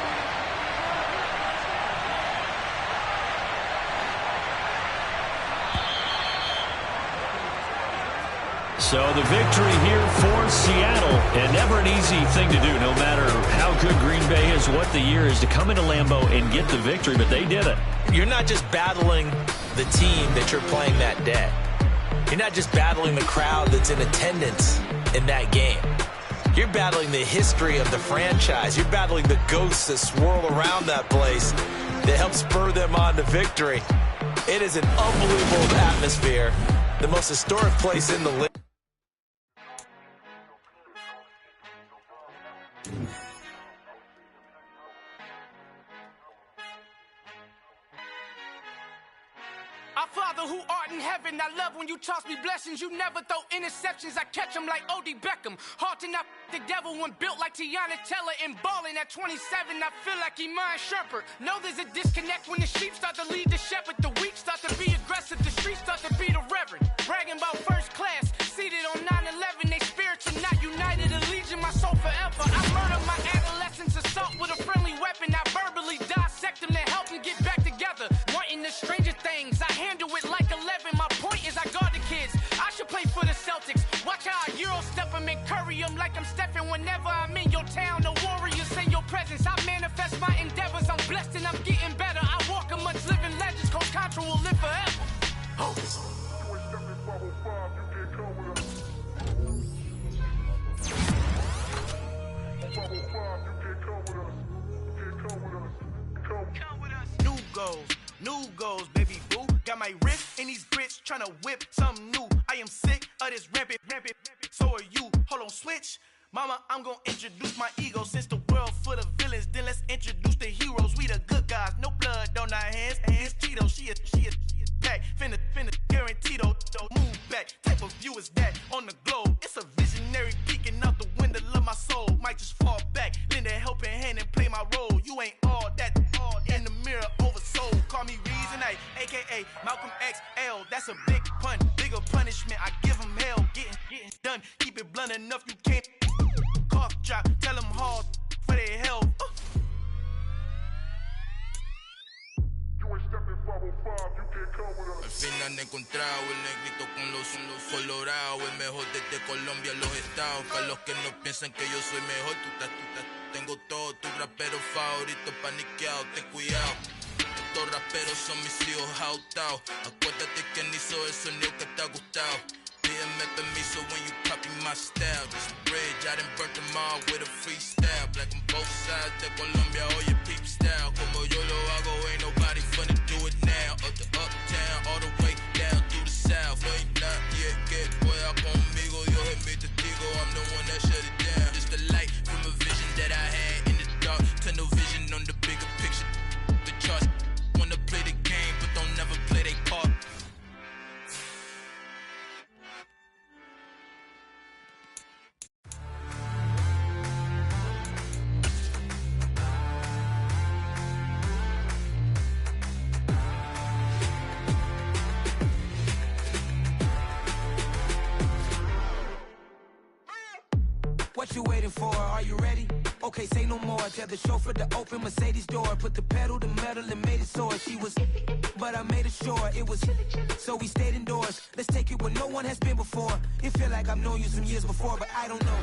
So the victory here for Seattle, and never an easy thing to do, no matter how good Green Bay is, what the year is, to come into Lambeau and get the victory, but they did it. You're not just battling the team that you're playing that day. You're not just battling the crowd that's in attendance in that game. You're battling the history of the franchise. You're battling the ghosts that swirl around that place that help spur them on to victory. It is an unbelievable atmosphere, the most historic place in the league. Our Father who art in heaven, I love when you toss me blessings. You never throw interceptions, I catch them like O.D. Beckham. Hard to not the devil when built like Tiana Teller and balling at 27. I feel like Iman Shumpert. Know there's a disconnect when the sheep start to lead the shepherd. The weak start to be aggressive, the streets start to be the reverend. Bragging about first class, seated on 9/11. They spirits are not united, a legion, my soul forever. I murder my adolescence, assault with a friendly weapon. I verbally dissect them to help them get back together. Wanting the stranger things, I handle it like 11. My point is I guard the kids. I should play for the Celtics. Watch how I Euro step them and curry them like I'm stepping. Whenever I'm in your town, the warriors in your presence. I manifest my endeavors. I'm blessed and I'm getting better. I walk amongst living legends. Coach Contra will live forever. Oh. in these grits, tryna whip something new. I am sick of this rampant. So are you. Hold on, switch. Mama, I'm gonna introduce my ego. Since the world full of villains, then let's introduce the heroes. We the good guys, no blood on our hands. Hands Tito, she is back. Finna, guaranteed, don't move back. Type of view is that on the globe? It's a visionary peeking out the window of my soul. Might just fall back, lend a helping hand and play my role. You ain't all that in the mirror oversold. Call me Reason A, aka Malcolm XL. That's a big pun, bigger punishment. I give him hell, getting done. Keep it blunt enough, you can't cough drop. Tell them hard for their health. Al fin han encontrado el negrito con los colorados, el mejor desde Colombia, los estados. Para los que no piensan que yo soy mejor, tengo todo, tus raperos favoritos paniqueados, ten cuidado. Estos raperos son mis hijos jautados. Acuérdate quién hizo el sonido que te ha gustado. Pídeme permiso when you copy my style. This bridge, I done burnt them all with a freestyle. Black on both sides de Colombia, oye peep style. Como yo lo hago, ain't nobody finna do it now. Up the uptown, all the way down through the south. No hay nadie que pueda conmigo, Dios es mi testigo. I'm the one that shut it down. Just the light from a vision that I had in the dark. Tunnel vision on the bigger picture. The charts wanna play the game, but don't never play their part. What you waiting for? Are you ready? Okay, say no more. Tell the chauffeur to open Mercedes door. Put the pedal to metal and made it soar. She was, but I made it sure it was. So we stayed indoors. Let's take it where no one has been before. It feel like I've known you some years before, but I don't know.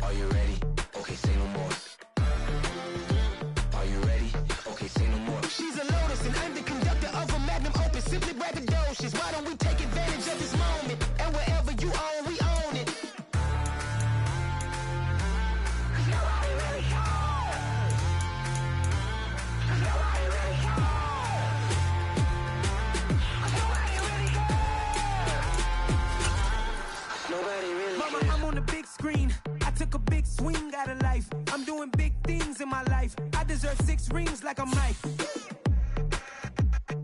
Are you ready? Okay, say no more. Are you ready? Okay, say no more. She's a Lotus and I'm the conductor of a Magnum Opus. Simply braggadocious. Why don't we take advantage of this moment? And wherever you own, we own it. Mama, I'm on the big screen. I took a big swing out of life. I'm doing big things in my life. I deserve 6 rings like I'm Mike.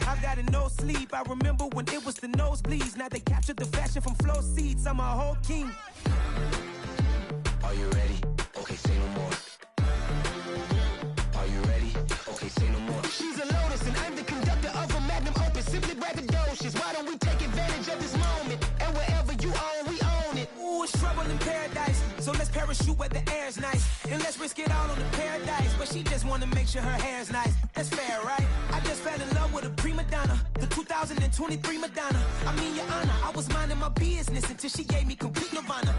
I've got a no sleep. I remember when it was the nosebleeds. Now they captured the fashion from flow seats. I'm a whole king. Are you ready? Okay, say no more. Are you ready? Okay, say no more. She's a Lotus and I'm the conductor of a Magnum Opus. Simply braggadocious. Why don't we take advantage of this moment? And wherever you own, we own it. Ooh, it's trouble in paradise. So let's parachute where the air's nice. And let's risk it all on the paradise. But she just wanna make sure her hair's nice. That's fair, right? I just fell in love with a prima donna. The 2023 Madonna. I mean, your honor, I was minding my business until she gave me complete nirvana.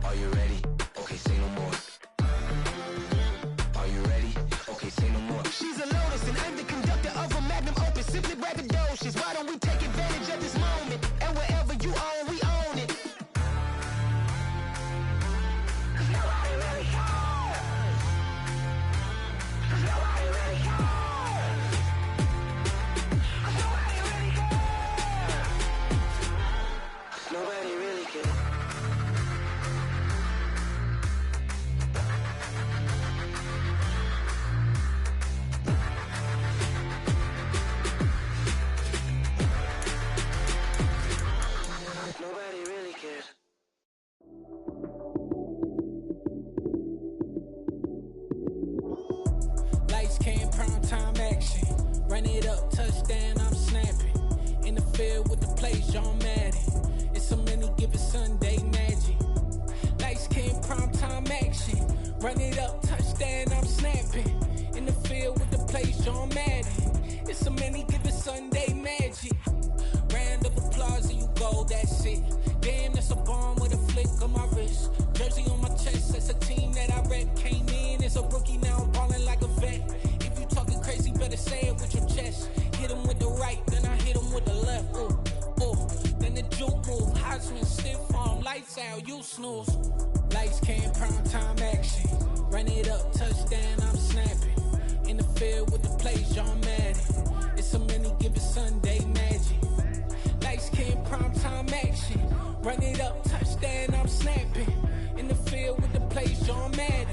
Are you ready? Okay, say no more. Are you ready? Okay, say no more. She's a Lotus and I'm the conductor of a Magnum Opus. Simply braggadocious. Why don't we take advantage of this moment? And wherever you own, we own it. Nobody really cares. Nobody really cares. Nobody really cares. Nobody really cares. Nobody really cares. Lights came, prime time action. Run it up, touchdown, I'm snapping. In the field with the plays, John Madden. It's a many given Sunday magic. Lights came, prime time action. Run it up, touchdown, I'm snapping. In the field with the plays, John Madden. It's a many given Sunday magic. Round of applause and you go, that's it. Damn, that's a bomb with a flick on my wrist. Jersey on my chest, that's a team that I rep. Came in as a rookie, now I'm balling like a vet. If you talking crazy, better say it with your chest. Hit him with the right, then I hit him with the left. Ooh, ooh. Then the juke move, Heisman, stiff arm, lights out, you snooze. Lights came, prime time action. Run it up, touchdown, I'm snapping. In the field with the plays, John Madden. It's a many given Sunday Run it up, touchdown, I'm snapping. In the field with the plays, John Madden.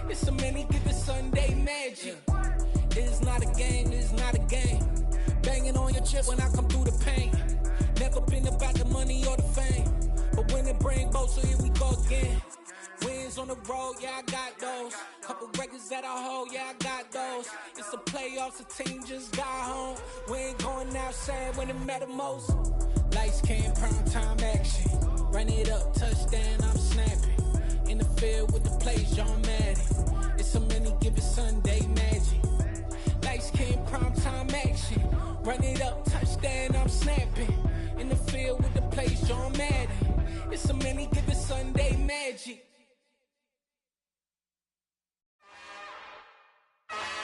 It's so many, get the Sunday magic. It's not a game, it's not a game. Banging on your chip when I come through the paint. Never been about the money or the fame. But when it bring both, so here we go again. Wins on the road, yeah, I got those. Couple records that I hold, yeah, I got those. It's the playoffs, the team just got home. We ain't going outside when it matter most. Lights, cam, prime time action. Run it up, touchdown, I'm snapping. In the field with the plays, John Madden. It's so many, give it Sunday magic. Lights, cam, prime time action. Run it up, touchdown, I'm snapping. In the field with the plays, John Madden. It's so many, give it Sunday magic.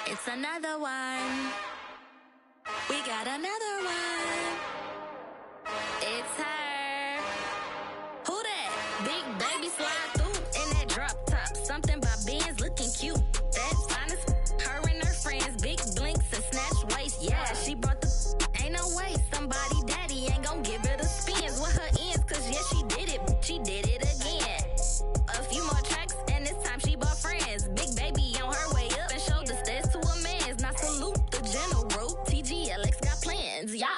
It's another one. We got another one. It's her. Who that? Big baby slide through in that drop top. Something by Benz looking cute. That's honest. Her and her friends, big blinks and snatch waist. Yeah, she brought the. Ain't no way somebody daddy ain't gon' give her the spins with her ends. Cause yeah, she did it. She did it again. A few more tracks and this time she bought friends. Big baby on her way up and showed the stairs to a man's. Now salute the general. TGLX got plans. Yeah.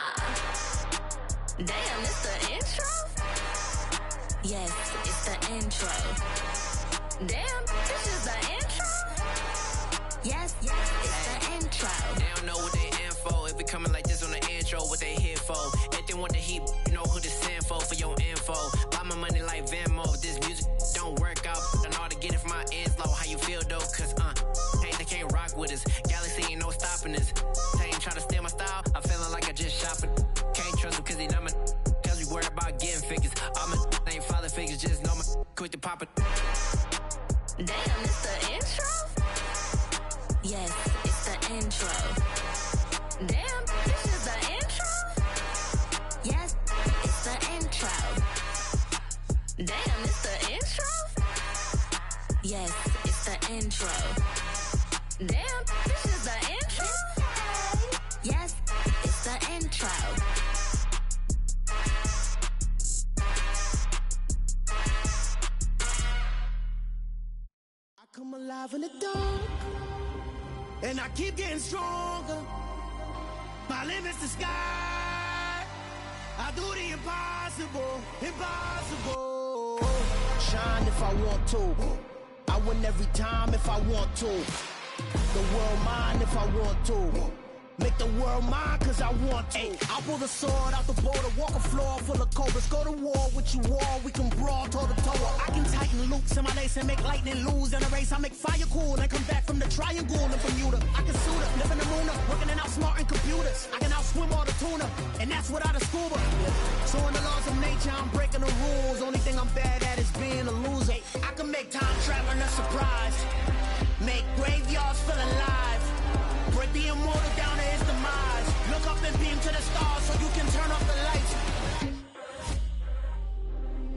Damn, it's the intro? Yes, it's the intro. Damn, this is the intro? Yes, it's the intro. They don't know what they in for. If we coming like this on the intro, what they here for? If they want the heat, you know who to send for your info. Buy my money like Venmo. If this music don't work out, I know how to get it from my ends low. How you feel though? Cause hey, they can't rock with us. Galaxy ain't no stopping this. They ain't trying to steal my style. I'm feeling like I just shopping. Can't trust him cause he not my. Cause we worried about getting figures. All my ain't father figures, just know my quick to pop it. Damn, it's the intro? Yes, it's the intro. Damn, this is the intro? Yes, it's the intro. Damn, it's the intro? Yes, it's the intro. Damn, this is the intro? Yes, it's the intro. I come alive in the dark, and I keep getting stronger. My limit's the sky. I do the impossible, impossible. Shine if I want to. I win every time if I want to. The world mine if I want to. Make the world mine cause I want to. I'll pull the sword out the border, walk a floor full of cobras. Go to war with you all, we can brawl toe to toe. I can tighten loops in my lace and make lightning lose in a race. I make fire cool and come back from the triangle in Bermuda. I can suit up, live in the moon up, working and outsmarting computers. I can outswim all the tuna, and that's without a scuba. So in the laws of nature, I'm breaking the rules. Only thing I'm bad at is being a loser. I can make time traveling a surprise. Make graveyards feel alive. Break the immortal down to his demise. Look up and beam to the stars so you can turn off the lights.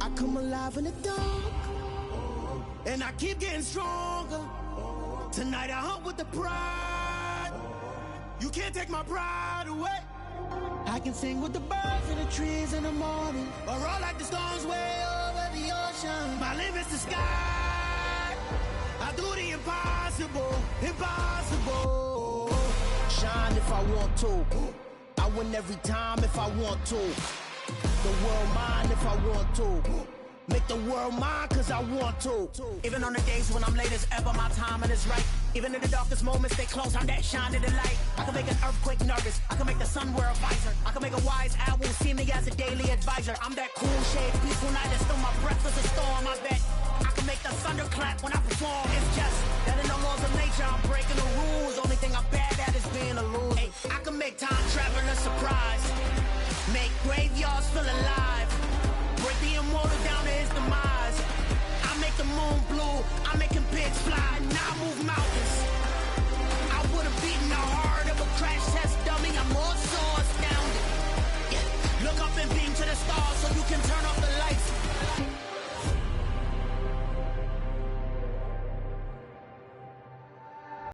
I come alive in the dark, and I keep getting stronger. Tonight I hunt with the pride. You can't take my pride away. I can sing with the birds and the trees in the morning, or roll like the storms way over the ocean. My limit's the sky. I do the impossible, impossible. Shine if I want to. I win every time if I want to. The world mine if I want to. Make the world mine cause I want to. Even on the days when I'm late as ever, my timing is right. Even in the darkest moments, stay close, I'm that shining the light. I can make an earthquake nervous, I can make the sun wear a visor. I can make a wise owl see me as a daily advisor. I'm that cool shade, peaceful night, that's still my breath is a storm, I bet. I can make the thunder clap when I perform. It's just that in the laws of nature, I'm breaking the rules. Only thing I'm bad at is being a loser. Hey, I can make time travel a surprise. Make graveyards feel alive. Break the immortal down to his demise. I make the moon blue. I'm making pigs fly. Now I move mountains. I would have beaten the heart of a crash test dummy. I'm more so astounded. Yeah. Look up and beam to the stars so you can turn off the